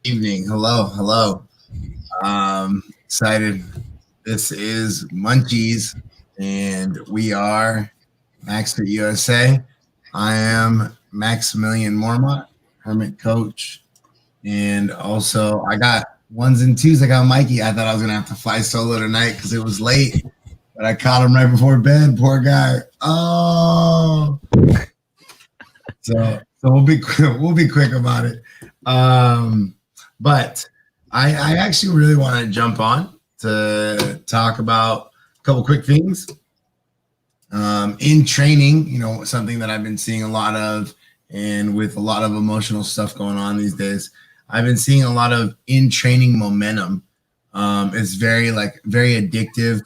Evening. Hello. Excited. This is Munchies, and we are Max at USA. I am Maximilian Mormont, Hermit Coach, and also I got ones and twos. I got Mikey. I thought I was gonna have to fly solo tonight because it was late, but I caught him right before bed. Poor guy. Oh, so we'll be quick about it. But I actually really want to jump on to talk about a couple quick things. In training, something that I've been seeing a lot of, and with a lot of emotional stuff going on these days, I've been seeing a lot of in training momentum. It's very addictive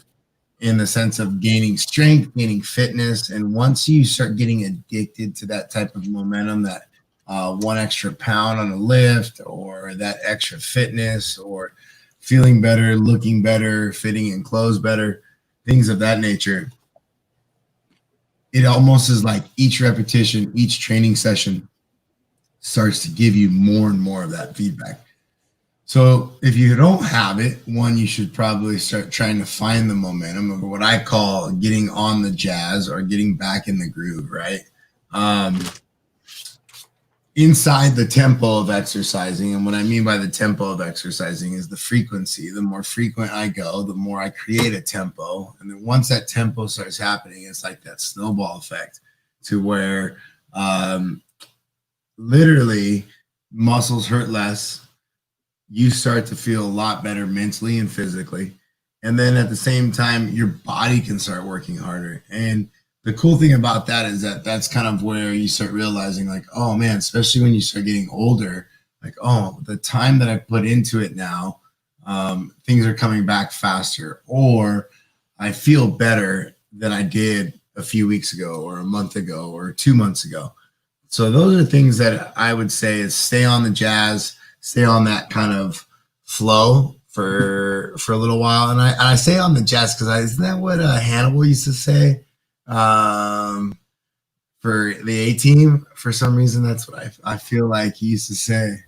in the sense of gaining strength, gaining fitness. And once you start getting addicted to that type of momentum, that one extra pound on a lift, or that extra fitness, or feeling better, looking better, fitting in clothes better, things of that nature, it almost is like each repetition, each training session starts to give you more and more of that feedback. So if you don't have it, one, you should probably start trying to find the momentum of what I call getting on the jazz or getting back in the groove, right? Inside the tempo of exercising. And what I mean by the tempo of exercising is the frequency. The more frequent I go, the more I create a tempo. And then once that tempo starts happening, it's like that snowball effect to where literally muscles hurt less. You start to feel a lot better mentally and physically. And then at the same time, your body can start working harder. And the cool thing about that is that that's kind of where you start realizing, like, oh man, especially when you start getting older, like, oh, the time that I put into it now, things are coming back faster, or I feel better than I did a few weeks ago, or a month ago, or 2 months ago. So those are things that I would say is stay on the jazz, stay on that kind of flow for a little while. And I say on the jazz because isn't that what Hannibal used to say? For the A team, for some reason, that's what I feel like he used to say.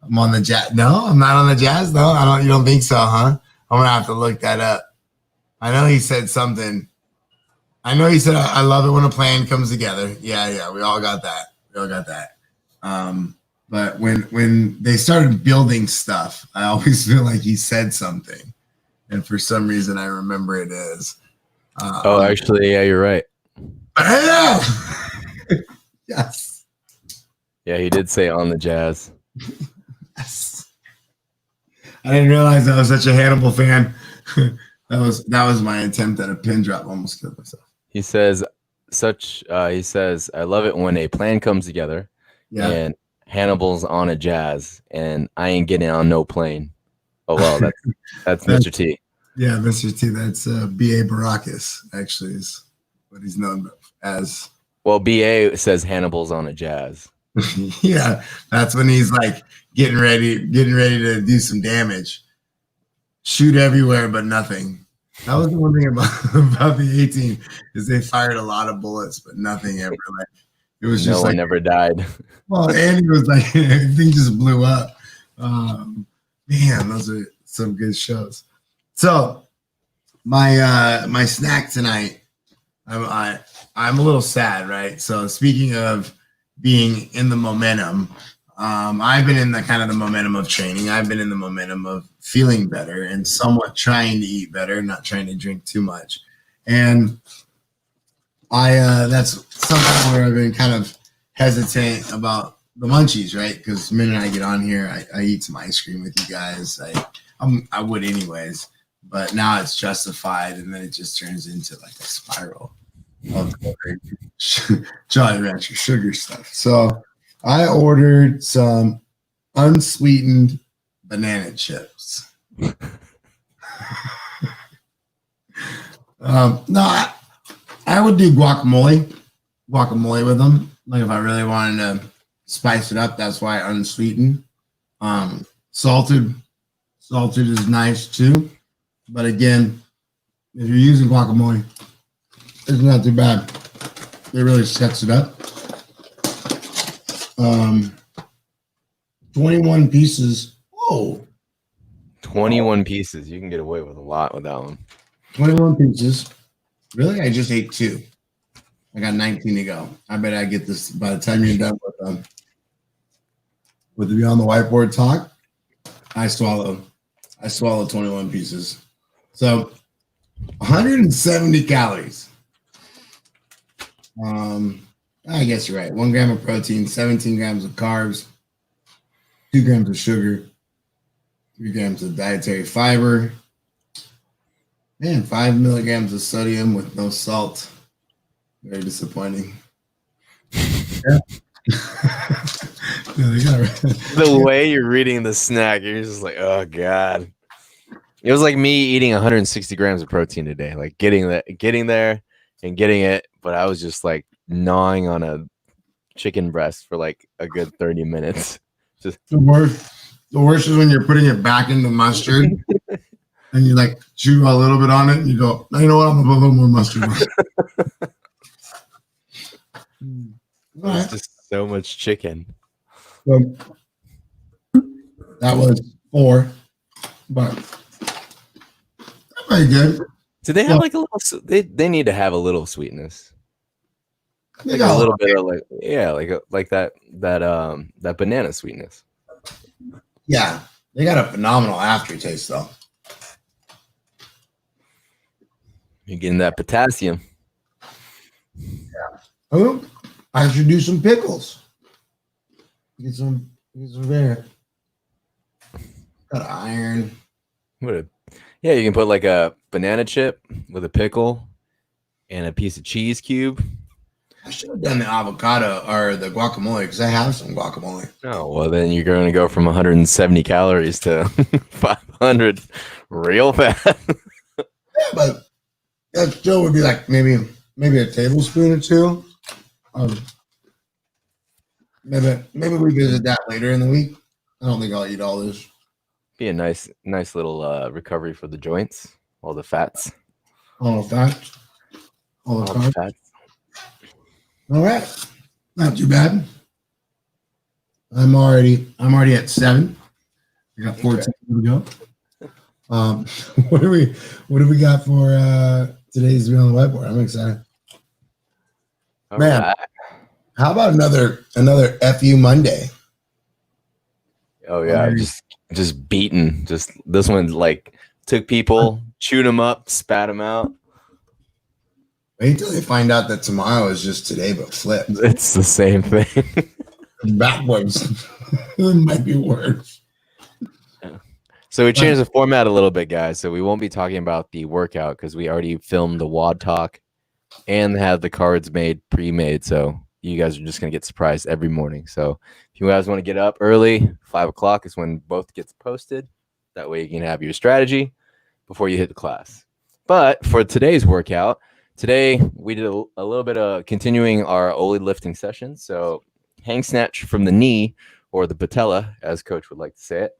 I'm on the jazz. No, I'm not on the jazz. No, I don't. You don't think so, huh? I'm gonna have to look that up. I know he said something. I know he said, "I love it when a plan comes together." Yeah, we all got that. But when they started building stuff, I always feel like he said something, and for some reason, I remember it as. Actually, yeah, you're right. Yes. Yeah, he did say on the jazz. Yes. I didn't realize I was such a Hannibal fan. That was my attempt at a pin drop. Almost killed myself. He says, I love it when a plan comes together. Yeah. And Hannibal's on a jazz, and I ain't getting on no plane. Oh well, that's Mr. T. Yeah, Mr. T. That's B.A. Baracus, actually, is what he's known as. Well, B.A. says Hannibal's on a jazz. Yeah, that's when he's like getting ready to do some damage. Shoot everywhere, but nothing. That was the one thing about the 18 is they fired a lot of bullets, but nothing ever. Like it was just no one never died. Well, Andy was like everything just blew up. Man, those are some good shows. So my snack tonight, I'm a little sad, right? So speaking of being in the momentum, I've been in the momentum of training. I've been in the momentum of feeling better and somewhat trying to eat better, not trying to drink too much. And that's something where I've been kind of hesitant about the Munchies, right? Because the minute I get on here, I eat some ice cream with you guys. I would anyways. But now it's justified, and then it just turns into like a spiral of Jolly Rancher sugar stuff. So I ordered some unsweetened banana chips. No, I would do guacamole with them. Like if I really wanted to spice it up, that's why unsweetened. Salted is nice too. But again, if you're using guacamole, it's not too bad. It really sets it up. 21 pieces. Oh, 21 pieces. You can get away with a lot with that one. 21 pieces. Really? I just ate 2. I got 19 to go. I bet I get this by the time you're done with the Beyond the Whiteboard talk. I swallow 21 pieces. So 170 calories. I guess you're right. 1 gram of protein, 17 grams of carbs, 2 grams of sugar, 3 grams of dietary fiber, and 5 milligrams of sodium with no salt. Very disappointing. Yeah. The way you're reading the snack, you're just like, oh god. It was like me eating 160 grams of protein a day, like getting there and getting it, but I was just like gnawing on a chicken breast for like a good 30 minutes. Just the worst is when you're putting it back in the mustard and you like chew a little bit on it and you go, you know what, I'm gonna put a little more mustard on it. It's just so much chicken. So, that was 4, but very good. Do they have like a little? They need to have a little sweetness. They Like got a little bit of like that banana sweetness. Yeah, they got a phenomenal aftertaste though. You're getting that potassium. Yeah. Oh, I should do some pickles. Get some there. Got iron. Yeah, you can put like a banana chip with a pickle and a piece of cheese cube. I should have done the avocado or the guacamole because I have some guacamole. Oh, well, then you're going to go from 170 calories to 500 real fast. Yeah, but that still would be like maybe a tablespoon or 2. Maybe we visit that later in the week. I don't think I'll eat all this. Be a nice little recovery for the joints, all the fats. All the fats. All the fats. All right. Not too bad. I'm already at 7. I got 14 to go. What do we got for today's Beyond the Whiteboard? I'm excited. All Man, right. How about another FU Monday? Oh yeah, just beaten. Just this one like took people, chewed them up, spat them out. Wait until they find out that tomorrow is just today, but flipped. It's the same thing. Backwards. It might be worse. Yeah. So we changed the format a little bit, guys. So we won't be talking about the workout because we already filmed the WOD talk and have the cards pre-made. So you guys are just gonna get surprised every morning. So if you guys want to get up early, 5 o'clock is when both gets posted. That way you can have your strategy before you hit the class. But for today's workout, today we did a little bit of continuing our Oli lifting session. So hang snatch from the knee or the patella, as coach would like to say it.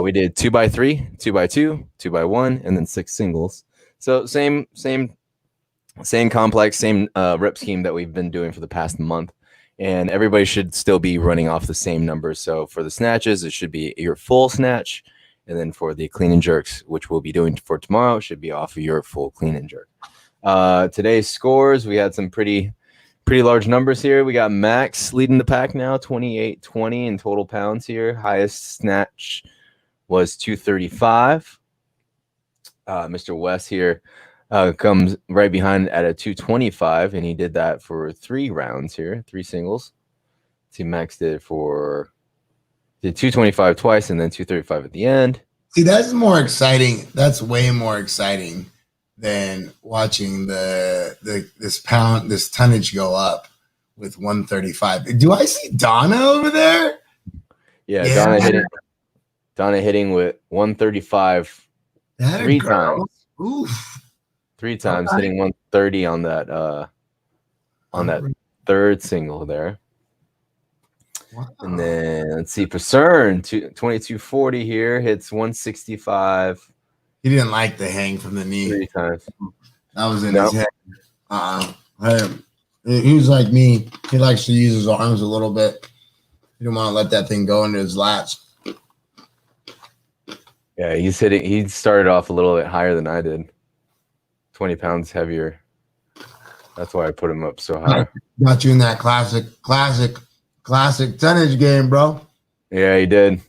We did 2x3, 2x2, 2x1, and then 6 singles. So same complex, same rep scheme that we've been doing for the past month. And everybody should still be running off the same numbers. So for the snatches, it should be your full snatch. And then for the clean and jerks, which we'll be doing for tomorrow, it should be off of your full clean and jerk. Today's scores, we had some pretty large numbers here. We got Max leading the pack now, 2820 in total pounds here. Highest snatch was 235. Mr. West here comes right behind at a 225, and he did that for 3 rounds here, 3 singles. See, Max did 225 twice and then 235 at the end. See, that's more exciting. That's way more exciting than watching this tonnage go up with 135. Do I see Donna over there? Yeah. Donna hitting with 135 3 times. Oof. 3 times, hitting 130 on that third single there. Wow. And then let's see, for CERN, 2240 here, hits 165. He didn't like the hang from the knee 3 times. That was in his head. He was like me. He likes to use his arms a little bit. He didn't want to let that thing go into his lats. Yeah, he's hitting. He started off a little bit higher than I did. 20 pounds heavier. That's why I put him up so high. Got you in that classic tonnage game, bro. Yeah, he did.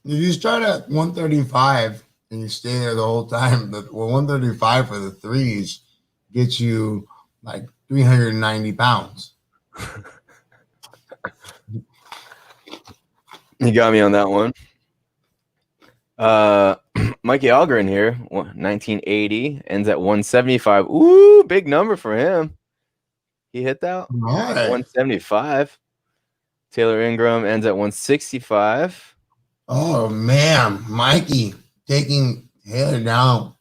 If you start at 135 and you stay there the whole time, 135 for the threes gets you like 390 pounds. He got me on that one. Mikey Algren here, 1980, ends at 175. Ooh, big number for him. He hit that? Right. 175. Taylor Ingram ends at 165. Oh, man. Mikey taking Taylor down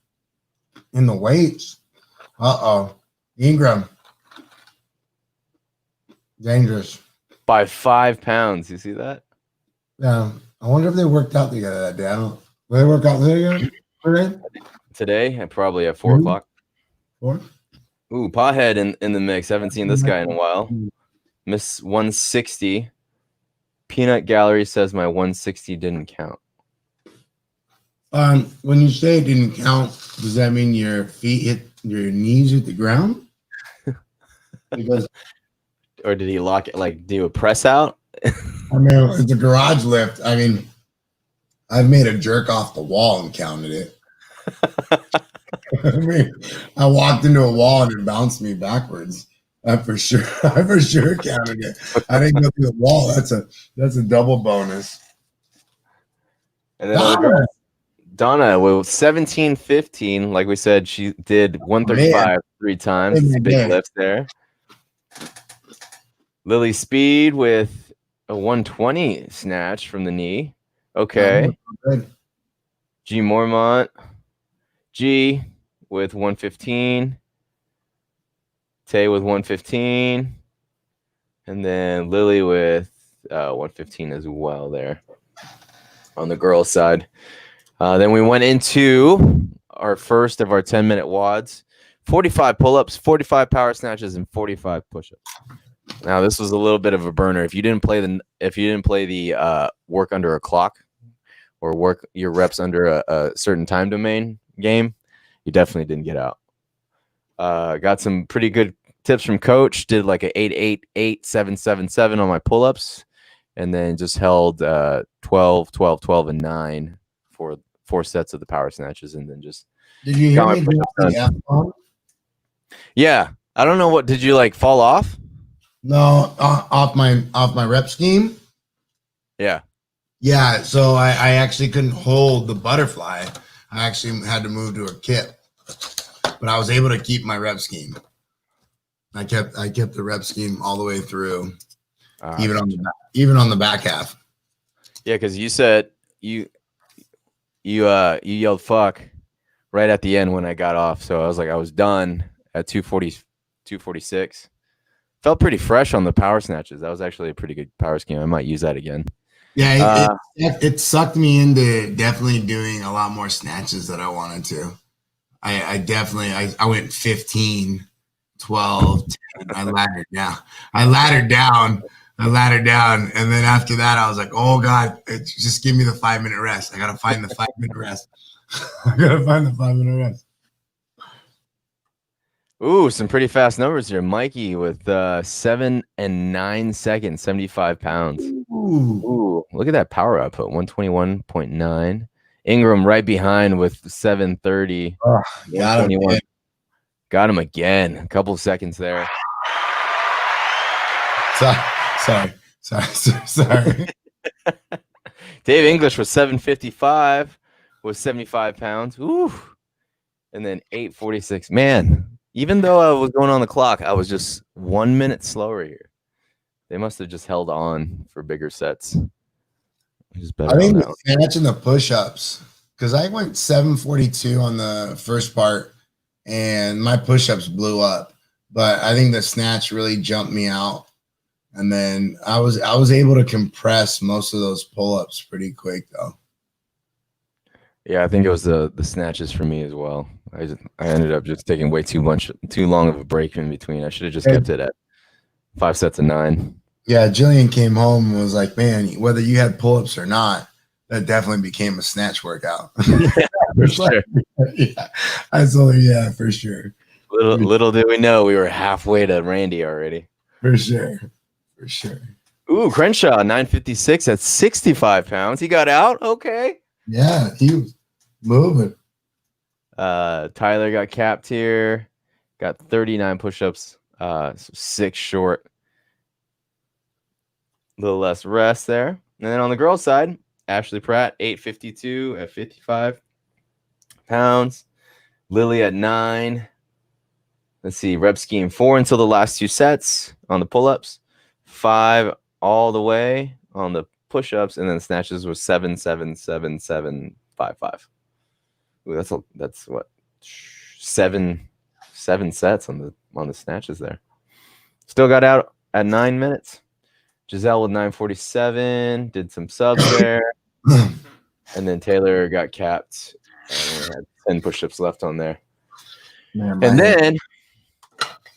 in the weights. Uh-oh. Ingram. Dangerous. By 5 pounds. You see that? Yeah. I wonder if they worked out together that day. I don't. Will they work out together today? Probably at 4 o'clock. 4? Ooh, Pothead in the mix. Haven't seen this guy in a while. Miss 160. Peanut Gallery says my 160 didn't count. When you say it didn't count, does that mean your feet hit your knees hit the ground? Because or did he lock it? Like do a press out? I mean, it's a garage lift. I mean, I've made a jerk off the wall and counted it. I mean, I walked into a wall and it bounced me backwards. I for sure counted it. I didn't go through the wall. That's a double bonus. And then Donna with 17-15, like we said, she did 135 3 times. Big lift there. Lily Speed with a 120 snatch from the knee. Okay. G Mormont. G with 115. Tay with 115. And then Lily with 115 as well there on the girls' side. Then we went into our first of our 10-minute WODs. 45 pull-ups, 45 power snatches, and 45 push-ups. Now this was a little bit of a burner. If you didn't play the work under a clock or work your reps under a certain time domain game, you definitely didn't get out. Got some pretty good tips from coach. Did like a 8-8-8-7-7-7 on my pull-ups, and then just held 12, 12, 12, and 9 for 4 sets of the power snatches, and then just. Did you hear me drop the F-bomb? Yeah, I don't know what. Did you like fall off? No, off my rep scheme. Yeah. Yeah, so I actually couldn't hold the butterfly. I actually had to move to a kip, but I was able to keep my rep scheme. I kept the rep scheme all the way through, even on the back half. Yeah, because you said you yelled fuck right at the end when I got off, so I was like I was done at 246. Felt pretty fresh on the power snatches. That was actually a pretty good power scheme. I might use that again. Yeah, it sucked me into definitely doing a lot more snatches that I wanted to. I definitely went 15, 12, 10. I laddered down. And then after that, I was like, oh God, just give me the 5-minute rest. I got to find the 5-minute rest. Ooh, some pretty fast numbers here. Mikey with 7 and 9 seconds, 75 pounds. Ooh, look at that power output, 121.9. Ingram right behind with 730. Oh, got him again. A couple of seconds there. Sorry. Dave English was 755 with 75 pounds. Ooh. And then 846. Man. Even though I was going on the clock, I was just 1 minute slower here. They must have just held on for bigger sets. I think the snatch and the push-ups, because I went 742 on the first part, and my push-ups blew up. But I think the snatch really jumped me out, and then I was able to compress most of those pull-ups pretty quick, though. Yeah, I think it was the snatches for me as well. I ended up just taking way too long of a break in between. I should have just kept it at 5 sets of 9. Yeah, Jillian came home and was like, man, whether you had pull-ups or not, that definitely became a snatch workout. Yeah, for sure. Yeah, I told her, yeah, for sure. Little did we know we were halfway to Randy already. For sure. For sure. Ooh, Crenshaw, 956 at 65 pounds. He got out. Okay. Yeah, he was moving. Tyler got capped here. Got 39 push-ups. 6 short. A little less rest there. And then on the girls' side, Ashley Pratt, 852 at 55 pounds. Lily at 9. Let's see, rep scheme 4 until the last 2 sets on the pull-ups. 5 all the way on the push-ups, and then snatches was 7, 7, 7, 7, 5, 5. Ooh, that's what 7 sets on the snatches there. Still got out at 9 minutes. Giselle with 947 did some subs there, and then Taylor got capped and we had 10 push-ups left on there. Man, and then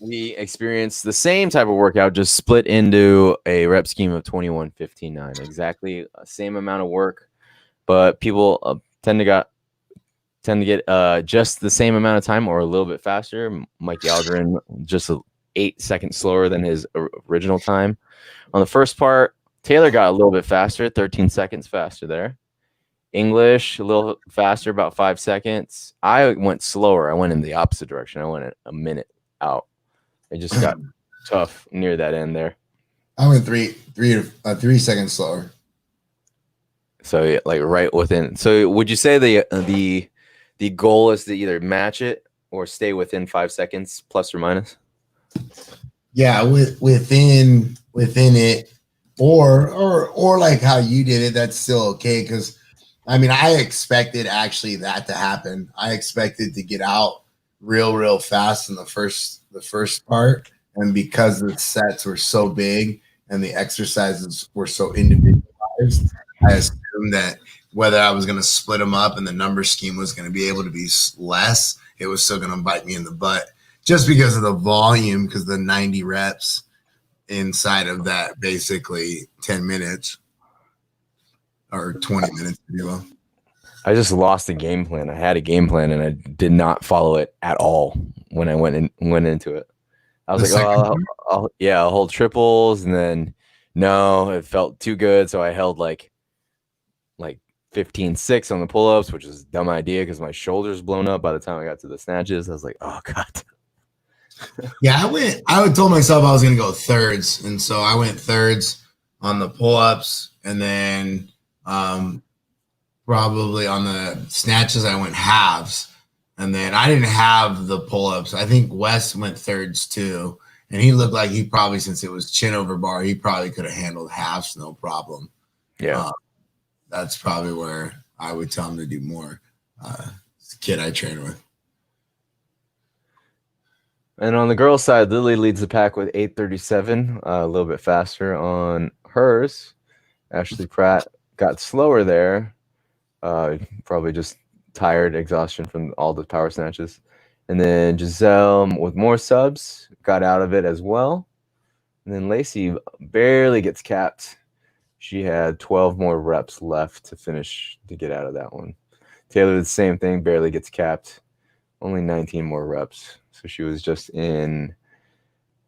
we experienced the same type of workout, just split into a rep scheme of 21, 15, 9. Exactly the same amount of work, but people tend to get just the same amount of time or a little bit faster. Mike Yalgren just 8 seconds slower than his original time. On the first part, Taylor got a little bit faster, 13 seconds faster there. English, a little faster, about 5 seconds. I went slower. I went in the opposite direction. I went a minute out. It just got tough near that end there. I went 3 seconds slower. So like right within. So would you say the goal is to either match it or stay within 5 seconds, plus or minus? Yeah, within it, or like how you did it, that's still okay. Because I mean, I expected actually that to happen. I expected to get out real fast in the first part, and because the sets were so big and the exercises were so individualized, I assumed that whether I was going to split them up and the number scheme was going to be able to be less, it was still going to bite me in the butt. Just because of the volume, because the 90 reps inside of that, basically 10 minutes or 20 minutes, if you will. I just lost the game plan. I had a game plan and I did not follow it at all when I went into it. I was like, I'll hold triples, and then no, it felt too good, so I held like 15-6 on the pull-ups, which is a dumb idea because my shoulders blown up by the time I got to the snatches. I was like, oh god. Yeah, I told myself I was going to go thirds. And so I went thirds on the pull-ups. And then probably on the snatches, I went halves. And then I didn't have the pull-ups. I think Wes went thirds too. And he looked like he probably, since it was chin over bar, he probably could have handled halves no problem. Yeah. That's probably where I would tell him to do more. It's the kid I train with. And on the girls' side, Lily leads the pack with 837, a little bit faster on hers. Ashley Pratt got slower there, probably just tired, exhaustion from all the power snatches. And then Giselle with more subs got out of it as well. And then Lacey barely gets capped. She had 12 more reps left to get out of that one. Taylor, the same thing, barely gets capped. Only 19 more reps. So she was just in,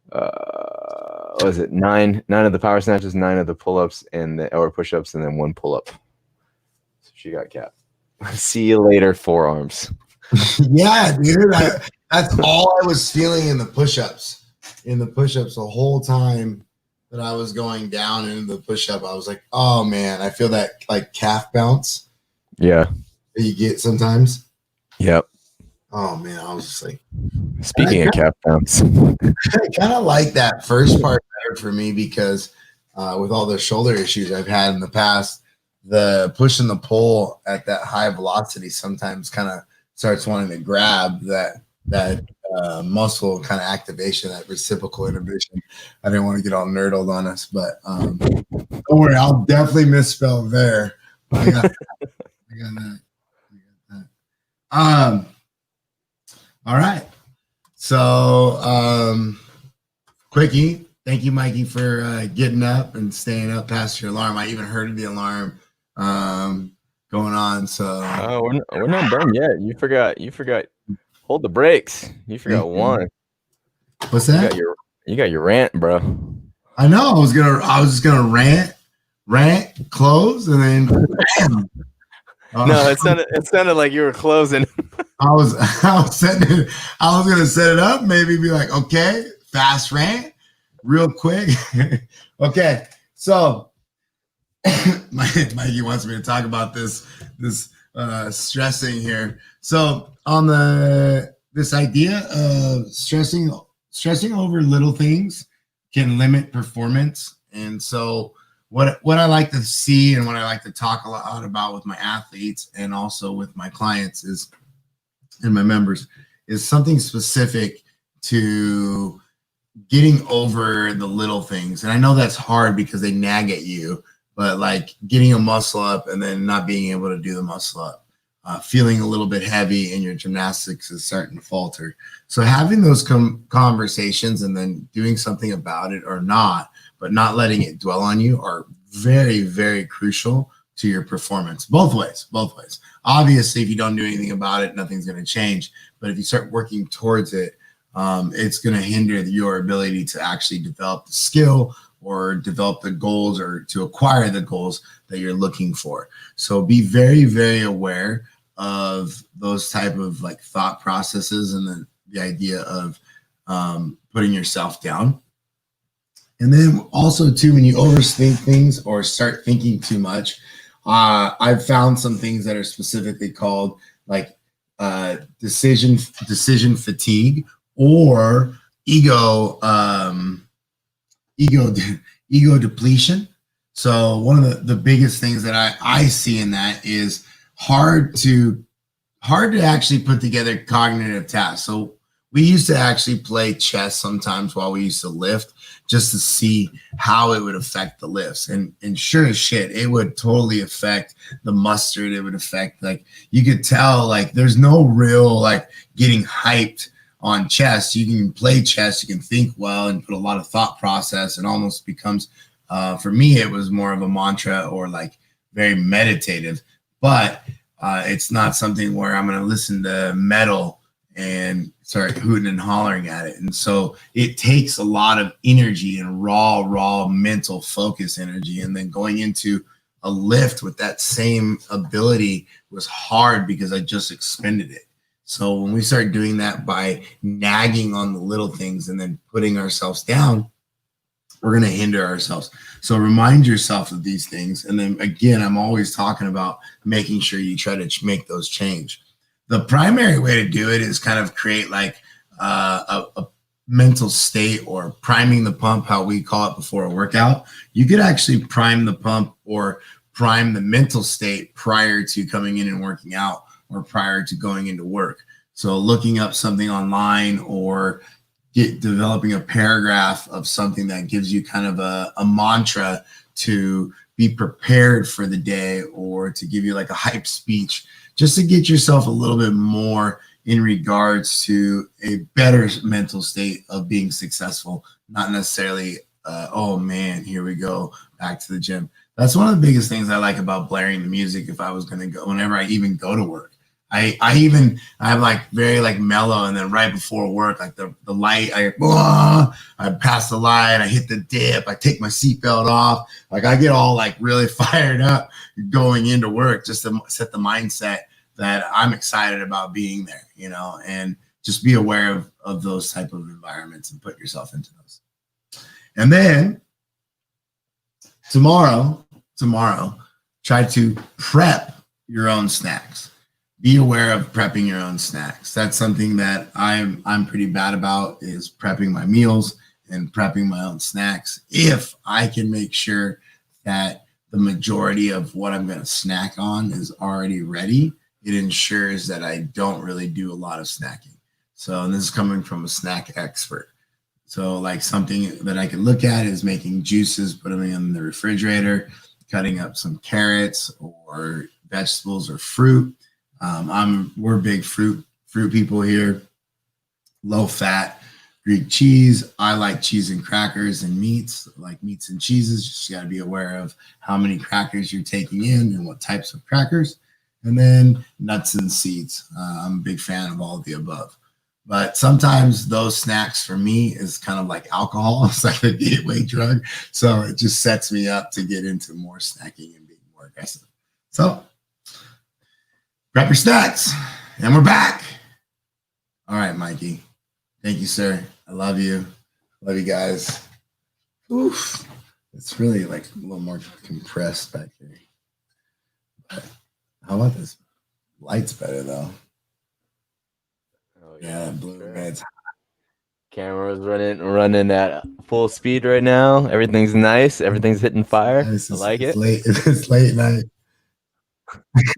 what was it, 9 of the power snatches, 9 of the pull-ups or push-ups, and then 1 pull-up. So she got capped. See you later, forearms. Yeah, dude. That's all I was feeling in the push-ups. The whole time that I was going down into the push-up, I was like, oh, man, I feel that like calf bounce. Yeah. That you get sometimes. Yep. Oh, man, I was just like. Speaking of calf bounce. I kind of like that first part better for me because with all the shoulder issues I've had in the past, the push and the pull at that high velocity sometimes kind of starts wanting to grab that muscle kind of activation, that reciprocal inhibition. I didn't want to get all nerdled on us, but don't worry, I'll definitely misspell there. I got that. All right. So, quickie. Thank you, Mikey, for getting up and staying up past your alarm. I even heard the alarm going on. So we're not done yet. You forgot. Hold the brakes. You forgot one. What's that? You got your rant, bro. I know. I was just gonna rant, close, and then. No, it sounded like you were closing. I was gonna set it up. Maybe be like, okay, fast rant, real quick. Okay, so Mikey wants me to talk about this stressing here. So on this idea of stressing over little things can limit performance. And so what I like to see and what I like to talk a lot about with my athletes and also with my clients is, and my members, is something specific to getting over the little things. And I know that's hard because they nag at you, but like getting a muscle up and then not being able to do the muscle up, feeling a little bit heavy and your gymnastics is starting to falter. So having those conversations and then doing something about it or not, but not letting it dwell on you, are very, very crucial to your performance. Both ways. Obviously, if you don't do anything about it, nothing's going to change. But if you start working towards it, it's going to hinder your ability to actually develop the skill or develop the goals or to acquire the goals that you're looking for. So be very, very aware of those type of like thought processes, and then the idea of putting yourself down. And then also too, when you overthink things or start thinking too much, I've found some things that are specifically called like decision fatigue or ego depletion. So one of the biggest things that I see in that is hard to actually put together cognitive tasks. So we used to actually play chess sometimes while we used to lift, just to see how it would affect the lifts. And sure as shit, it would totally affect the mustard. It would affect, like, you could tell, like, there's no real, like, getting hyped on chess. You can play chess, you can think well and put a lot of thought process. It almost becomes, for me, it was more of a mantra or like very meditative, but it's not something where I'm going to listen to metal and start hooting and hollering at it. And so it takes a lot of energy and raw mental focus energy. And then going into a lift with that same ability was hard because I just expended it. So when we start doing that by nagging on the little things and then putting ourselves down, we're going to hinder ourselves. So remind yourself of these things. And then again, I'm always talking about making sure you try to make those change. The primary way to do it is kind of create like a mental state, or priming the pump, how we call it before a workout. You could actually prime the pump or prime the mental state prior to coming in and working out, or prior to going into work. So looking up something online, or developing a paragraph of something that gives you kind of a mantra to be prepared for the day, or to give you like a hype speech, just to get yourself a little bit more in regards to a better mental state of being successful, not necessarily, oh man, here we go, back to the gym. That's one of the biggest things I like about blaring the music. If I was going to go, whenever I even go to work, I'm like very like mellow, and then right before work, like the light, I pass the light, I hit the dip, I take my seatbelt off, like I get all like really fired up going into work, just to set the mindset that I'm excited about being there, you know, and just be aware of those type of environments and put yourself into those. And then tomorrow, try to prep your own snacks. Be aware of prepping your own snacks. That's something that I'm pretty bad about, is prepping my meals and prepping my own snacks. If I can make sure that the majority of what I'm going to snack on is already ready, it ensures that I don't really do a lot of snacking. So, and this is coming from a snack expert. So like something that I can look at is making juices, putting them in the refrigerator, cutting up some carrots or vegetables or fruit. We're big fruit people here, low fat. Greek cheese. I like cheese and crackers and meats, like meats and cheeses. Just got to be aware of how many crackers you're taking in and what types of crackers. And then nuts and seeds. I'm a big fan of all of the above. But sometimes those snacks for me is kind of like alcohol. It's like a gateway drug. So it just sets me up to get into more snacking and being more aggressive. So grab your snacks and we're back. All right, Mikey. Thank you, sir. I love you. Love you guys. Oof. It's really like a little more compressed back here. But how about this? Light's better though. Oh, Yeah, blue sure. red's Camera's running at full speed right now. Everything's nice. Everything's hitting fire. nice. I like it's it. Late. It's late night.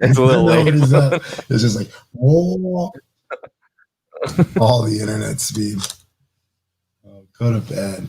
It's a little late. Nobody's up. It's just like, whoa. All the internet speed. Oh, go to bed.